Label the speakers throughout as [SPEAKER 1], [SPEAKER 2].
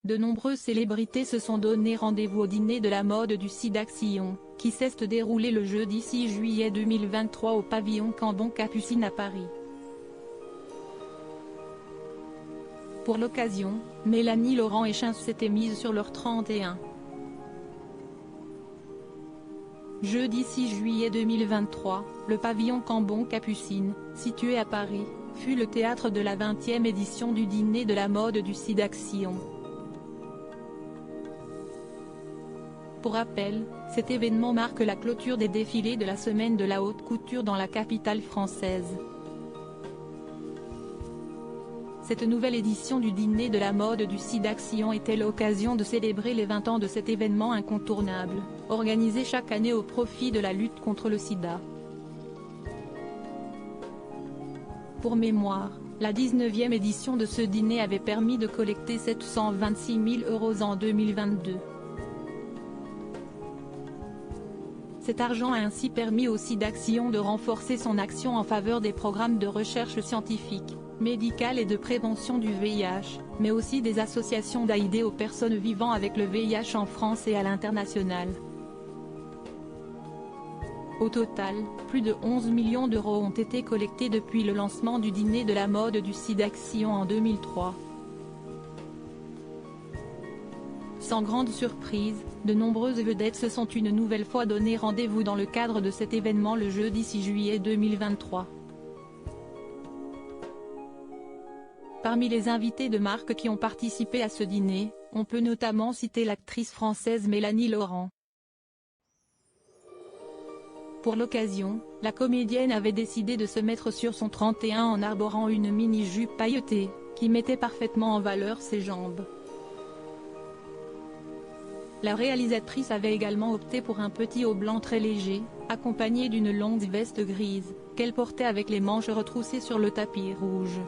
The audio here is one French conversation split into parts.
[SPEAKER 1] De nombreuses célébrités se sont donné rendez-vous au dîner de la mode du SIDAction, qui s'est déroulé le jeudi 6 juillet 2023 au pavillon Cambon-Capucines à Paris. Pour l'occasion, Mélanie Laurent et Chains s'étaient mises sur leur 31. Jeudi 6 juillet 2023, le pavillon Cambon-Capucines, situé à Paris, fut le théâtre de la 20e édition du dîner de la mode du SIDAction. Pour rappel, cet événement marque la clôture des défilés de la semaine de la haute couture dans la capitale française. Cette nouvelle édition du dîner de la mode du SIDAction était l'occasion de célébrer les 20 ans de cet événement incontournable, organisé chaque année au profit de la lutte contre le sida. Pour mémoire, la 19e édition de ce dîner avait permis de collecter 726 000 € en 2022. Cet argent a ainsi permis au SIDAction de renforcer son action en faveur des programmes de recherche scientifique, médicale et de prévention du VIH, mais aussi des associations d'aide aux personnes vivant avec le VIH en France et à l'international. Au total, plus de 11 millions € ont été collectés depuis le lancement du dîner de la mode du SIDAction en 2003. Sans grande surprise, de nombreuses vedettes se sont une nouvelle fois donné rendez-vous dans le cadre de cet événement le jeudi 6 juillet 2023. Parmi les invités de marque qui ont participé à ce dîner, on peut notamment citer l'actrice française Mélanie Laurent. Pour l'occasion, la comédienne avait décidé de se mettre sur son 31 en arborant une mini-jupe pailletée, qui mettait parfaitement en valeur ses jambes. La réalisatrice avait également opté pour un petit haut blanc très léger, accompagné d'une longue veste grise, qu'elle portait avec les manches retroussées sur le tapis rouge.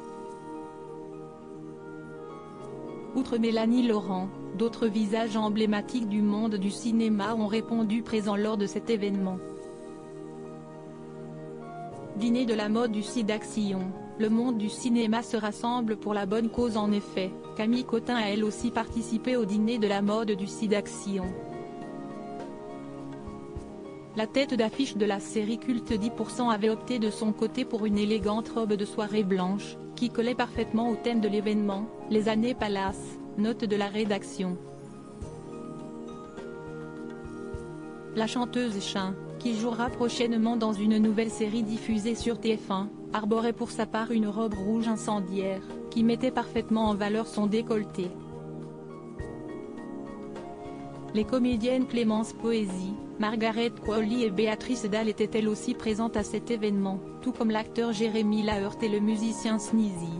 [SPEAKER 1] Outre Mélanie Laurent, d'autres visages emblématiques du monde du cinéma ont répondu présents lors de cet événement. Dîner de la mode du SIDAction, le monde du cinéma se rassemble pour la bonne cause en effet. Camille Cotin a elle aussi participé au dîner de la mode du SIDAction. La tête d'affiche de la série culte 10% avait opté de son côté pour une élégante robe de soirée blanche, qui collait parfaitement au thème de l'événement, les années Palace, note de la rédaction. La chanteuse Chains, qui jouera prochainement dans une nouvelle série diffusée sur TF1, arborait pour sa part une robe rouge incendiaire, qui mettait parfaitement en valeur son décolleté. Les comédiennes Clémence Poésy, Margaret Qualley et Béatrice Dalle étaient elles aussi présentes à cet événement, tout comme l'acteur Jérémy Lahert et le musicien Sneezy.